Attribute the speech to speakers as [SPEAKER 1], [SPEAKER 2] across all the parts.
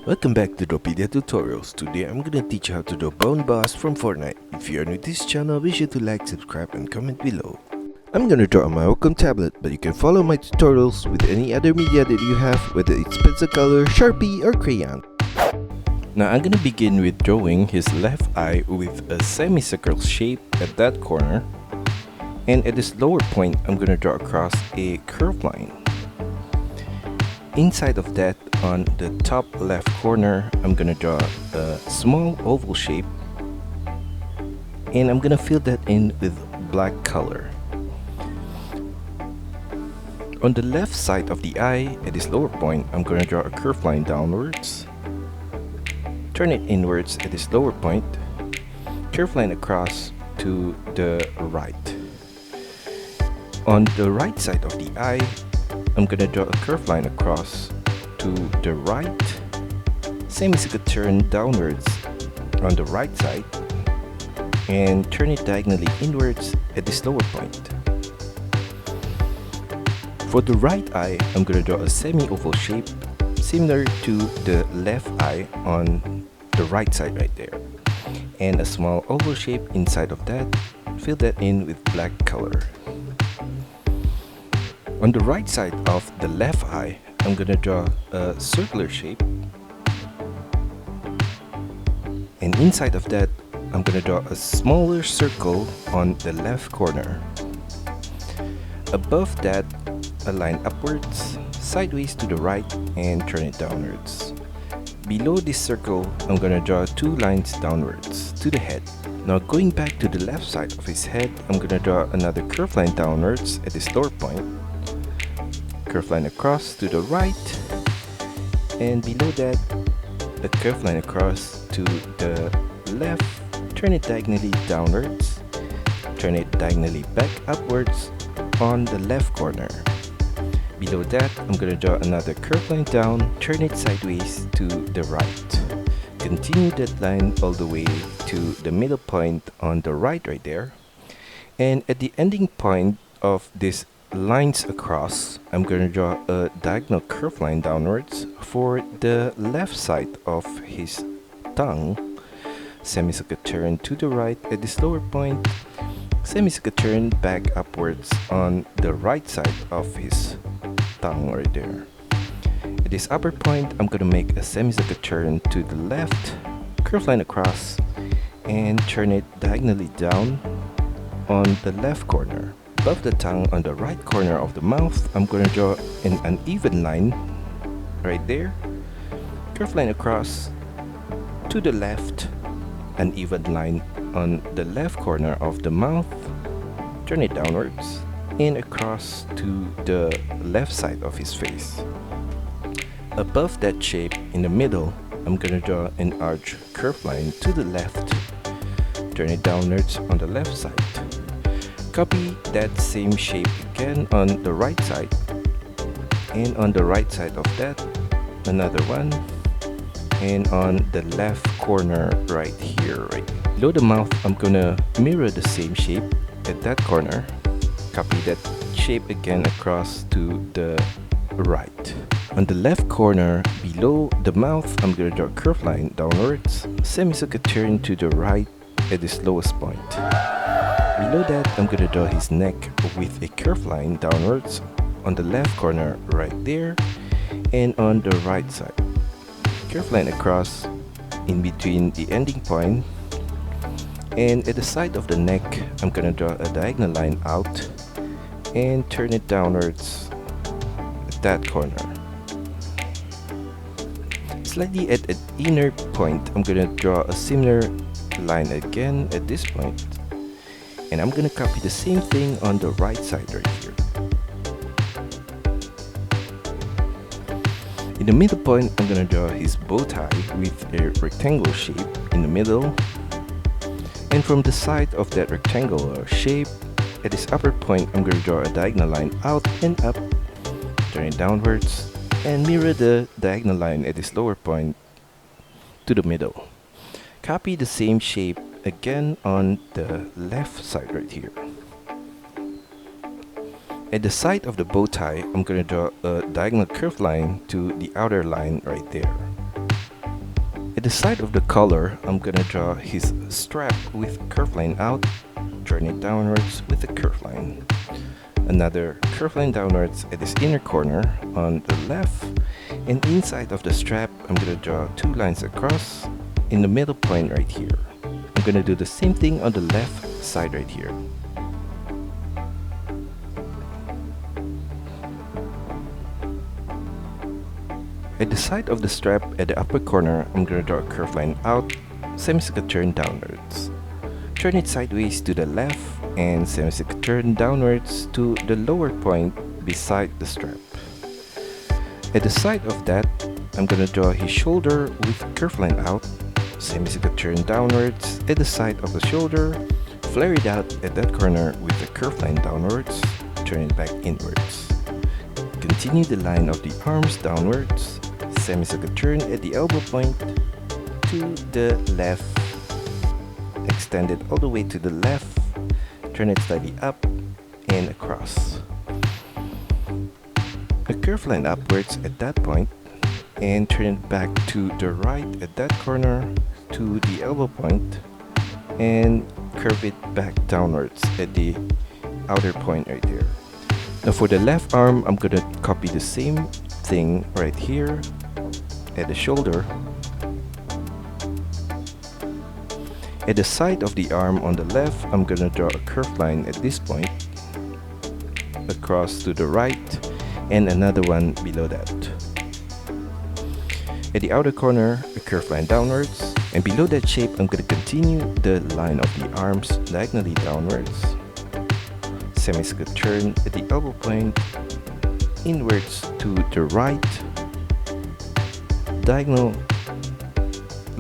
[SPEAKER 1] Welcome back to DRAWPEDIA tutorials. Today I'm gonna teach you how to draw bone boss from Fortnite. If you are new to this channel, be sure to like, subscribe and comment below. I'm gonna draw on my Wacom tablet, but you can follow my tutorials with any other media that you have, whether it's pencil color, Sharpie or crayon. Now I'm gonna begin with drawing his left eye with a semicircle shape at that corner, and at this lower point I'm gonna draw across a curved line. Inside of that, on the top left corner, I'm gonna draw a small oval shape, and I'm gonna fill that in with black color. On the left side of the eye, at this lower point, I'm gonna draw a curved line downwards, turn it inwards at this lower point, curved line across to the right. On the right side of the eye, I'm gonna draw a curved line across to the right, semicircle turn downwards on the right side, and turn it diagonally inwards at this lower point. For the right eye, I'm gonna draw a semi-oval shape similar to the left eye on the right side right there, and a small oval shape inside of that. Fill that in with black color. On the right side of the left eye, I'm gonna draw a circular shape, and inside of that, I'm gonna draw a smaller circle on the left corner. Above that, a line upwards, sideways to the right, and turn it downwards. Below this circle, I'm gonna draw two lines downwards to the head. Now going back to the left side of his head, I'm gonna draw another curved line downwards at this lower point, curved line across to the right, and below that a curved line across to the left, turn it diagonally downwards, turn it diagonally back upwards on the left corner. Below that, I'm gonna draw another curved line down, turn it sideways to the right. Continue that line all the way to the middle point on the right there, and at the ending point of this lines across, I'm gonna draw a diagonal curved line downwards for the left side of his tongue, semicircle turn to the right at this lower point, semicircle turn back upwards on the right side of his tongue right there. At this upper point, I'm gonna make a semicircle turn to the left, curved line across, and turn it diagonally down on the left corner. Above the tongue on the right corner of the mouth, I'm going to draw an uneven line right there, curved line across to the left, uneven line on the left corner of the mouth, turn it downwards, and across to the left side of his face. Above that shape in the middle, I'm going to draw an arch curved line to the left, turn it downwards on the left side. Copy that same shape again on the right side, and on the right side of that, another one, and on the left corner right here. Below the mouth, I'm gonna mirror the same shape at that corner, copy that shape again across to the right. On the left corner below the mouth, I'm gonna draw a curved line downwards, semicircle turn to the right at this lowest point. Below that, I'm gonna draw his neck with a curved line downwards on the left corner right there, and on the right side. Curved line across in between the ending point, and at the side of the neck, I'm gonna draw a diagonal line out and turn it downwards at that corner. Slightly at an inner point, I'm gonna draw a similar line again at this point. And I'm gonna copy the same thing on the right side right here. In the middle point, I'm gonna draw his bow tie with a rectangle shape in the middle. And from the side of that rectangular shape, at this upper point, I'm gonna draw a diagonal line out and up, turn it downwards, and mirror the diagonal line at this lower point to the middle. Copy the same shape again on the left side right here. At the side of the bow tie, I'm going to draw a diagonal curved line to the outer line right there. At the side of the collar, I'm gonna draw his strap with curve line out, turn it downwards with a curve line. Another curve line downwards at his inner corner on the left, and inside of the strap, I'm gonna draw 2 lines across in the middle point right here. I'm gonna do the same thing on the left side right here. At the side of the strap at the upper corner, I'm gonna draw a curve line out, semicircle turn downwards. Turn it sideways to the left and semicircle turn downwards to the lower point beside the strap. At the side of that, I'm gonna draw his shoulder with curve line out, semicircle turn downwards at the side of the shoulder, flare it out at that corner with a curve line downwards, turn it back inwards. Continue the line of the arms downwards, semicircle turn at the elbow point to the left, extend it all the way to the left, turn it slightly up and across. A curve line upwards at that point and turn it back to the right at that corner to the elbow point and curve it back downwards at the outer point right here. Now for the left arm, I'm gonna copy the same thing right here at the shoulder. At the side of the arm on the left, I'm gonna draw a curved line at this point across to the right and another one below that. At the outer corner, a curved line downwards, and below that shape, I'm gonna continue the line of the arms diagonally downwards, semicircle turn at the elbow point, inwards to the right, diagonal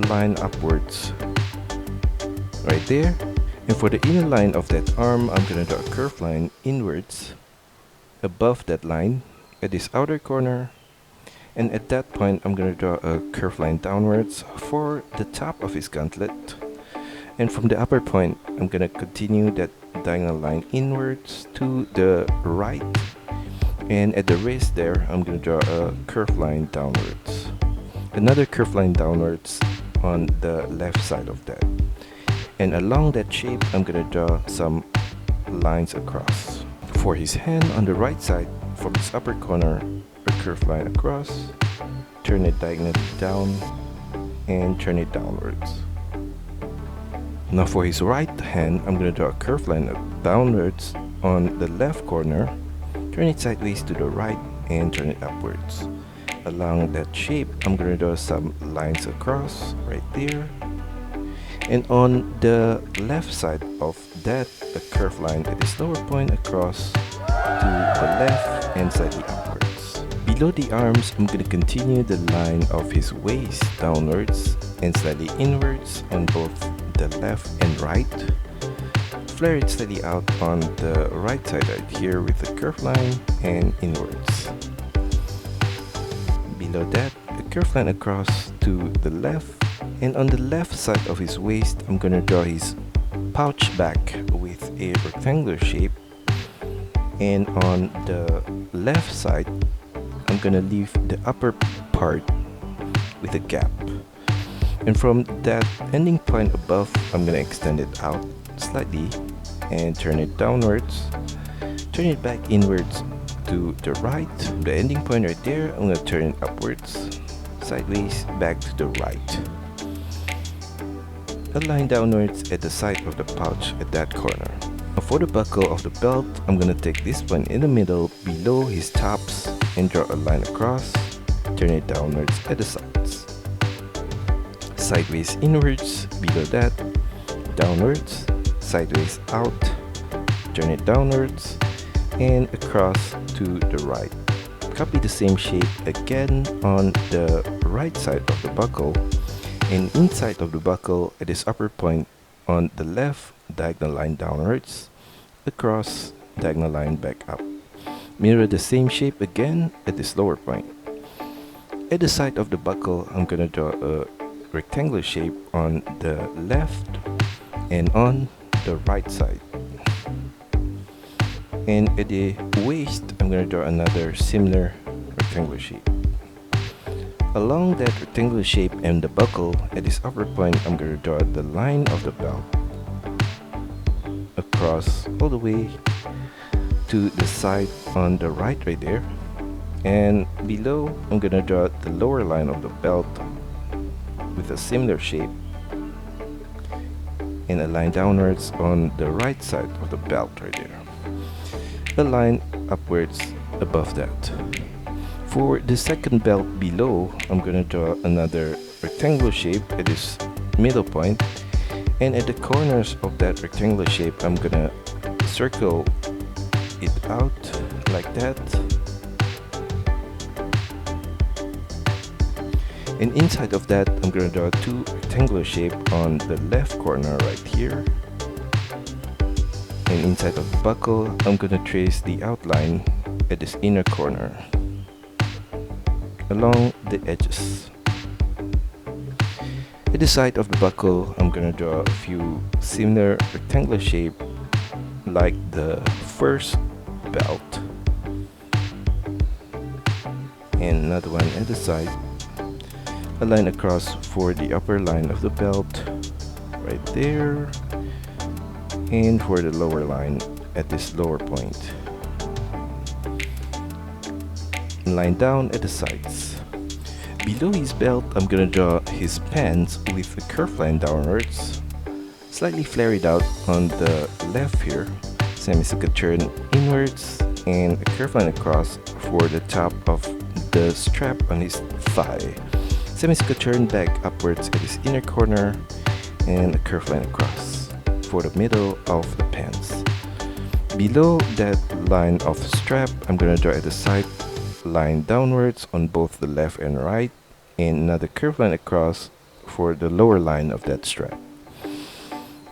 [SPEAKER 1] line upwards right there. And for the inner line of that arm, I'm gonna draw a curved line inwards above that line at this outer corner, and at that point I'm gonna draw a curved line downwards for the top of his gauntlet, and from the upper point I'm gonna continue that diagonal line inwards to the right, and at the wrist there I'm gonna draw a curved line downwards, another curved line downwards on the left side of that, and along that shape I'm gonna draw some lines across. For his hand on the right side, from his upper corner, a curved line across, turn it diagonally down and turn it downwards. Now for his right hand, I'm gonna draw a curved line downwards on the left corner, turn it sideways to the right and turn it upwards. Along that shape, I'm gonna draw some lines across right there. And on the left side of that, a curved line at its lower point across to the left and slightly upwards. Below the arms, I'm gonna continue the line of his waist downwards and slightly inwards on both the left and right. Flare it slightly out on the right side right here with a curved line and inwards. Below that, a curved line across to the left, and on the left side of his waist, I'm gonna draw his pouch back with a rectangular shape, and on the left side, I'm gonna leave the upper part with a gap. And from that ending point above, I'm gonna extend it out slightly and turn it downwards, turn it back inwards to the right. The ending point right there, I'm gonna turn it upwards, sideways, back to the right. A line downwards at the side of the pouch at that corner. Now for the buckle of the belt, I'm gonna take this one in the middle below his tops and draw a line across, turn it downwards at the sides. Sideways inwards, below that, downwards, sideways out, turn it downwards, and across to the right. Copy the same shape again on the right side of the buckle, and inside of the buckle at its upper point on the left, diagonal line downwards, across, diagonal line back up. Mirror the same shape again at this lower point. At the side of the buckle, I'm gonna draw a rectangular shape on the left and on the right side. And at the waist, I'm gonna draw another similar rectangular shape. Along that rectangular shape and the buckle, at this upper point, I'm going to draw the line of the belt across all the way to the side on the right there. And below, I'm going to draw the lower line of the belt with a similar shape and a line downwards on the right side of the belt right there. A line upwards above that. For the second belt below, I'm going to draw another rectangular shape at this middle point, and at the corners of that rectangular shape, I'm going to circle it out like that. And inside of that, I'm going to draw two rectangular shape on the left corner right here. And inside of the buckle, I'm going to trace the outline at this inner corner along the edges. At the side of the buckle, I'm going to draw a few similar rectangular shape like the first belt. And another one at the side. A line across for the upper line of the belt right there, and for the lower line at this lower point. Line down at the sides. Below his belt, I'm gonna draw his pants with a curved line downwards, slightly flared out on the left here, semicircle turn inwards, and a curved line across for the top of the strap on his thigh. Semicircle turn back upwards at his inner corner, and a curved line across for the middle of the pants. Below that line of strap, I'm gonna draw at the side line downwards on both the left and right, and another curved line across for the lower line of that strap.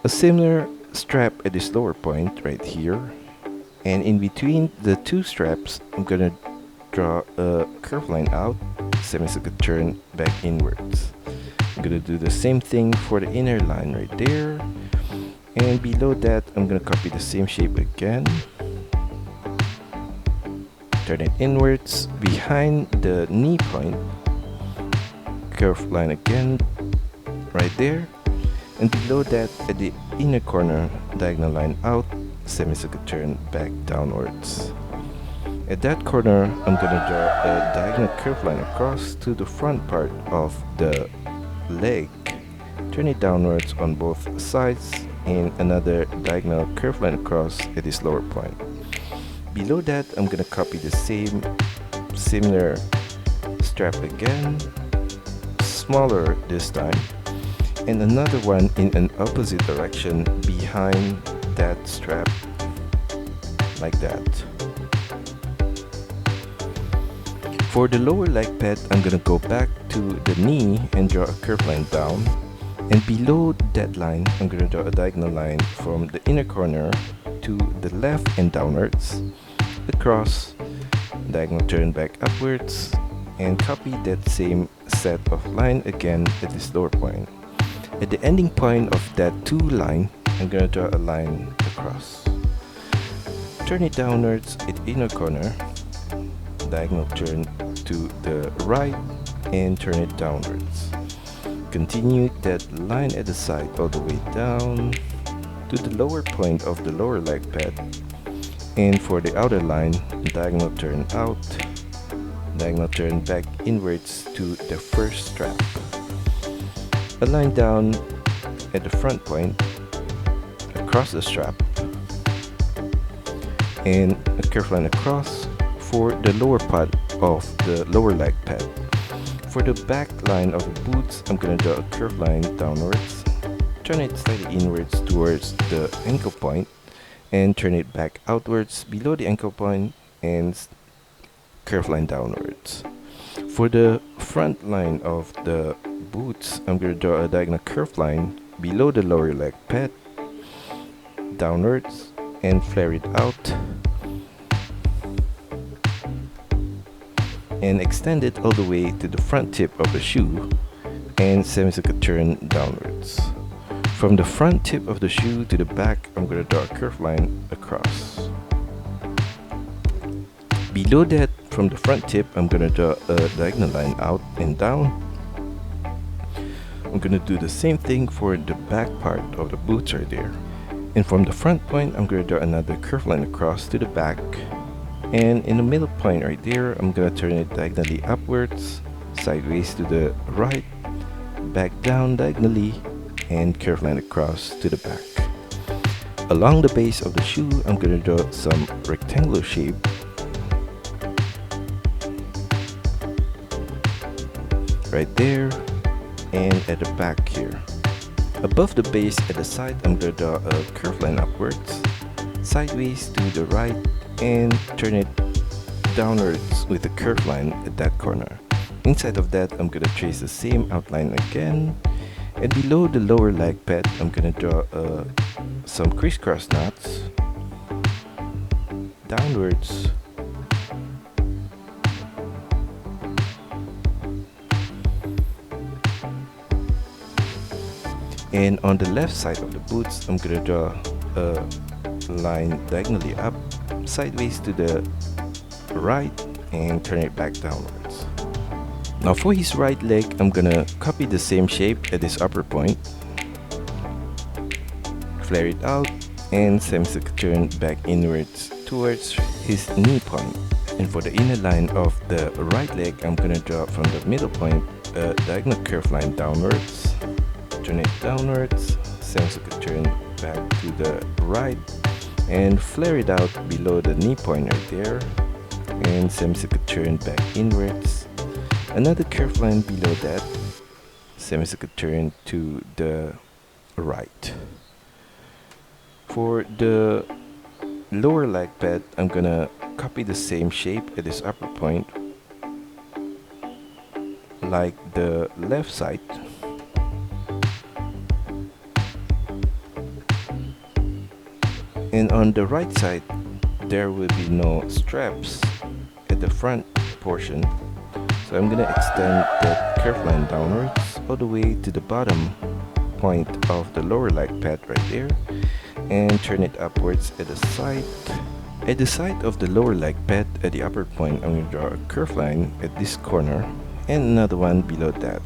[SPEAKER 1] A similar strap at this lower point right here, and in between the two straps, I'm gonna draw a curved line out, semicircle turn back inwards. I'm gonna do the same thing for the inner line right there, and below that I'm gonna copy the same shape again, turn it inwards behind the knee point, curved line again right there, and below that at the inner corner, diagonal line out, semicircle turn back downwards. At that corner, I'm gonna draw a diagonal curved line across to the front part of the leg, turn it downwards on both sides, and another diagonal curved line across at this lower point. Below that, I'm gonna copy the same similar strap again, smaller this time, and another one in an opposite direction behind that strap, like that. For the lower leg pad, I'm gonna go back to the knee and draw a curved line down, and below that line, I'm gonna draw a diagonal line from the inner corner to the left and downwards, across, diagonal turn back upwards, and copy that same set of line again at this lower point. At the ending point of that two line, I'm gonna draw a line across. Turn it downwards at inner corner, diagonal turn to the right, and turn it downwards. Continue that line at the side all the way down to the lower point of the lower leg pad, and for the outer line, diagonal turn out, diagonal turn back inwards to the first strap. A line down at the front point, across the strap, and a curved line across for the lower part of the lower leg pad. For the back line of the boots, I'm gonna draw a curved line downwards, turn it slightly inwards towards the ankle point, and turn it back outwards below the ankle point, and curved line downwards. For the front line of the boots, I'm gonna draw a diagonal curved line below the lower leg pad, downwards, and flare it out, and extend it all the way to the front tip of the shoe, and semicircle turn downwards. From the front tip of the shoe to the back, I'm going to draw a curved line across. Below that, From the front tip, I'm gonna draw a diagonal line out and down. I'm gonna do the same thing for the back part of the boots right there. And from the front point, I'm gonna draw another curved line across to the back. And in the middle point right there, I'm gonna turn it diagonally upwards, sideways to the right, back down diagonally, and curved line across to the back. Along the base of the shoe, I'm gonna draw some rectangular shape. Right there, and at the back here. Above the base at the side, I'm gonna draw a curved line upwards, sideways to the right, and turn it downwards with a curved line at that corner. Inside of that, I'm gonna trace the same outline again. And below the lower leg pad, I'm gonna draw some crisscross knots downwards. And on the left side of the boots, I'm gonna draw a line diagonally up, sideways to the right, and turn it back downwards. Now for his right leg, I'm gonna copy the same shape at his upper point, flare it out, and semicircle turn back inwards towards his knee point. And for the inner line of the right leg, I'm gonna draw from the middle point a diagonal curved line downwards, turn it downwards, semicircle turn back to the right, and flare it out below the knee point right there, and semicircle turn back inwards, another curved line below that, semicircle turn to the right. For the lower leg pad, I'm gonna copy the same shape at this upper point like the left side. And on the right side, there will be no straps at the front portion. So I'm gonna extend that curved line downwards all the way to the bottom point of the lower leg pad right there, and turn it upwards at the side. At the side of the lower leg pad at the upper point, I'm gonna draw a curved line at this corner and another one below that.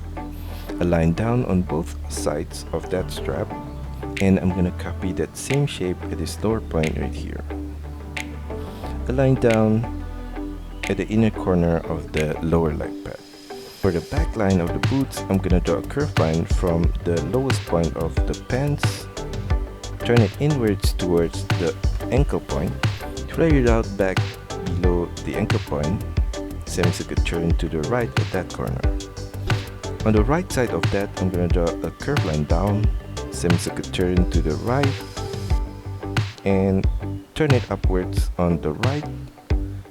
[SPEAKER 1] A line down on both sides of that strap, and I'm gonna copy that same shape at this lower point right here. A line down at the inner corner of the lower leg pad. For the back line of the boots, I'm gonna draw a curved line from the lowest point of the pants, turn it inwards towards the ankle point, flare it out back below the ankle point, semicircle turn to the right at that corner. On the right side of that, I'm gonna draw a curved line down, semicircle turn to the right, and turn it upwards on the right,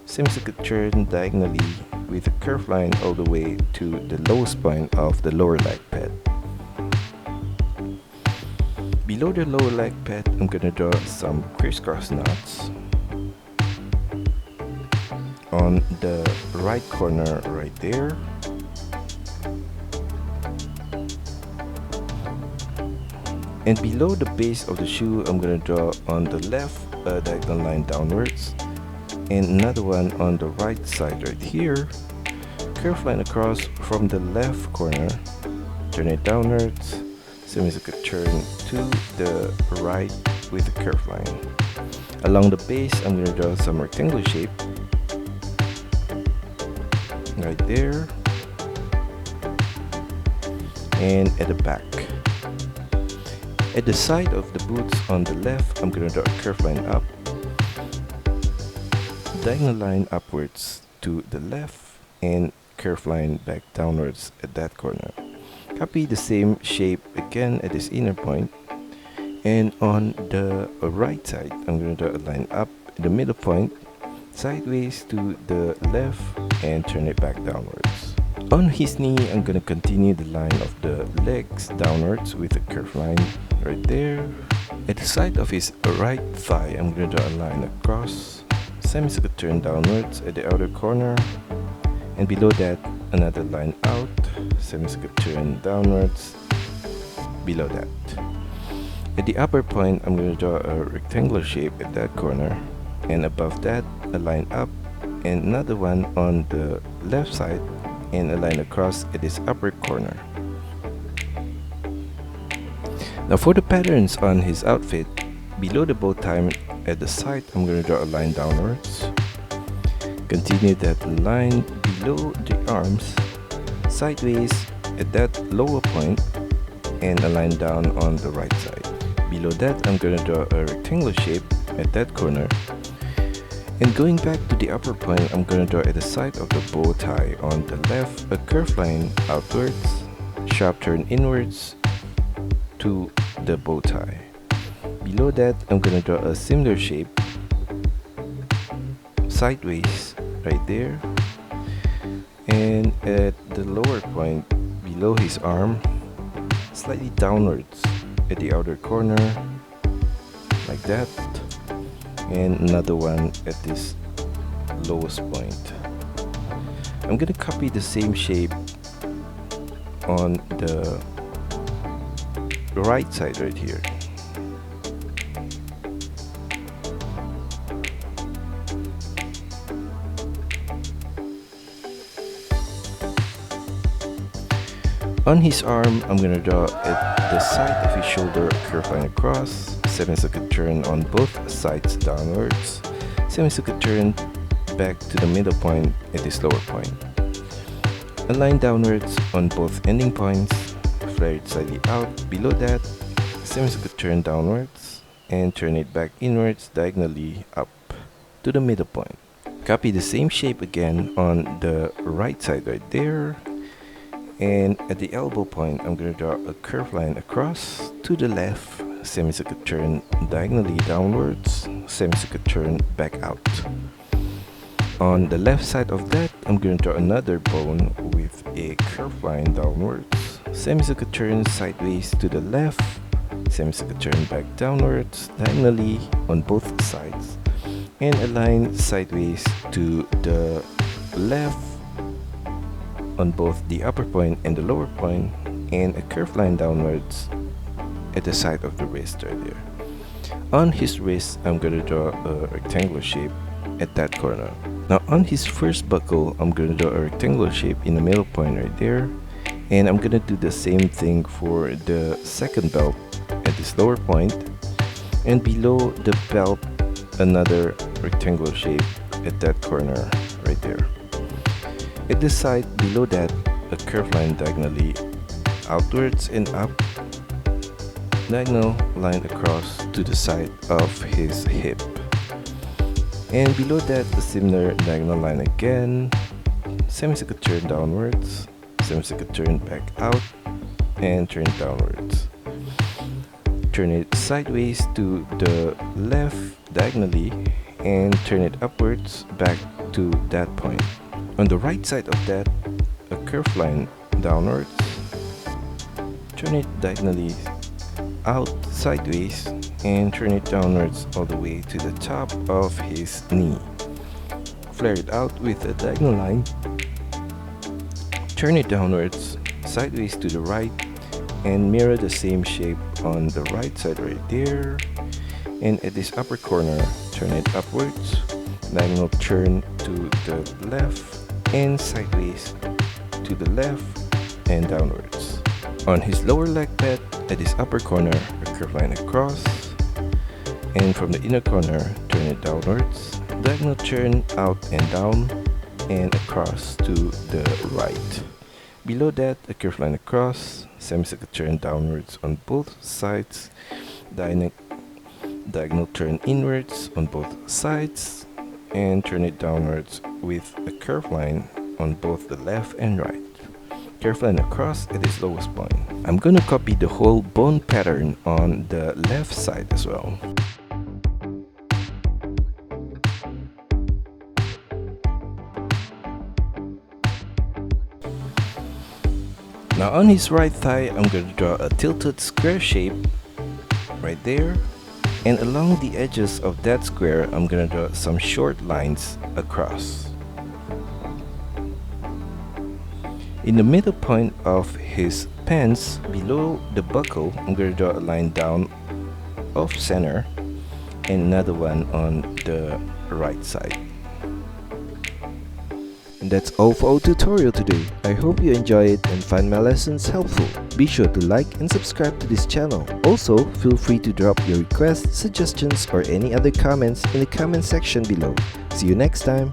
[SPEAKER 1] semicircle turn diagonally with a curved line all the way to the lowest point of the lower leg pad. Below the lower leg pad, I'm gonna draw some crisscross knots on the right corner right there. And below the base of the shoe, I'm gonna draw on the left a diagonal line downwards, and another one on the right side right here, curved line across from the left corner, turn it downwards, semicircle turn to the right with a curved line. Along the base, I'm gonna draw some rectangular shape right there, and at the back. At the side of the boots on the left, I'm gonna draw a curved line up, diagonal line upwards to the left, and curved line back downwards at that corner. Copy the same shape again at this inner point, and on the right side, I'm gonna draw a line up at the middle point, sideways to the left, and turn it back downwards. On his knee, I'm gonna continue the line of the legs downwards with a curved line right there. At the side of his right thigh, I'm gonna draw a line across, semicircle turn downwards at the outer corner, and below that, another line out, semicircle turn downwards below that. At the upper point, I'm gonna draw a rectangular shape at that corner, and above that, a line up and another one on the left side, and a line across at this upper corner. Now for the patterns on his outfit, below the bow tie at the side, I'm going to draw a line downwards. Continue that line below the arms, sideways at that lower point, and a line down on the right side. Below that, I'm going to draw a rectangular shape at that corner. And going back to the upper point, I'm going to draw at the side of the bow tie on the left a curved line outwards, sharp turn inwards to the bow tie. Below that, I'm going to draw a similar shape sideways right there, and at the lower point below his arm, slightly downwards at the outer corner like that, and another one at this lowest point. I'm gonna copy the same shape on the right side right here. On his arm, I'm gonna draw at the side of his shoulder a curved line across, semicircular turn on both sides downwards, semicircular turn back to the middle point at this lower point. A line downwards on both ending points, flare it slightly out. Below that, semicircular turn downwards and turn it back inwards diagonally up to the middle point. Copy the same shape again on the right side right there. And at the elbow point, I'm going to draw a curved line across to the left, semicircular turn diagonally downwards, semicircular turn back out. On the left side of that, I'm going to draw another bone with a curved line downwards, semicircular turn sideways to the left, semicircular turn back downwards diagonally on both sides, and a line sideways to the left on both the upper point and the lower point, and a curved line downwards at the side of the wrist right there. On his wrist, I'm going to draw a rectangular shape at that corner. Now on his first buckle, I'm going to draw a rectangular shape in the middle point right there, and I'm going to do the same thing for the second belt at this lower point, and below the belt another rectangular shape at that corner right there. At this side, below that, a curved line diagonally outwards and up, diagonal line across to the side of his hip. And below that, a similar diagonal line again, semicircular turn downwards, semicircular turn back out, and turn downwards. Turn it sideways to the left diagonally, and turn it upwards back to that point. On the right side of that, a curved line downwards, turn it diagonally out sideways, and turn it downwards all the way to the top of his knee. Flare it out with a diagonal line, turn it downwards, sideways to the right, and mirror the same shape on the right side right there. And at this upper corner, turn it upwards, diagonal turn to the left, and sideways to the left and downwards. On his lower leg pad, at his upper corner, a curved line across, and from the inner corner, turn it downwards, diagonal turn out and down, and across to the right. Below that, a curved line across, semicircular turn downwards on both sides, diagonal turn inwards on both sides, and turn it downwards with a curved line on both the left and right. Curved line across at its lowest point. I'm gonna copy the whole bone pattern on the left side as well. Now on his right thigh, I'm going to draw a tilted square shape right there, and along the edges of that square, I'm going to draw some short lines across. In the middle point of his pants, below the buckle, I'm going to draw a line down off center and another one on the right side. And that's all for our tutorial today. I hope you enjoy it and find my lessons helpful. Be sure to like and subscribe to this channel. Also, feel free to drop your requests, suggestions, or any other comments in the comment section below. See you next time!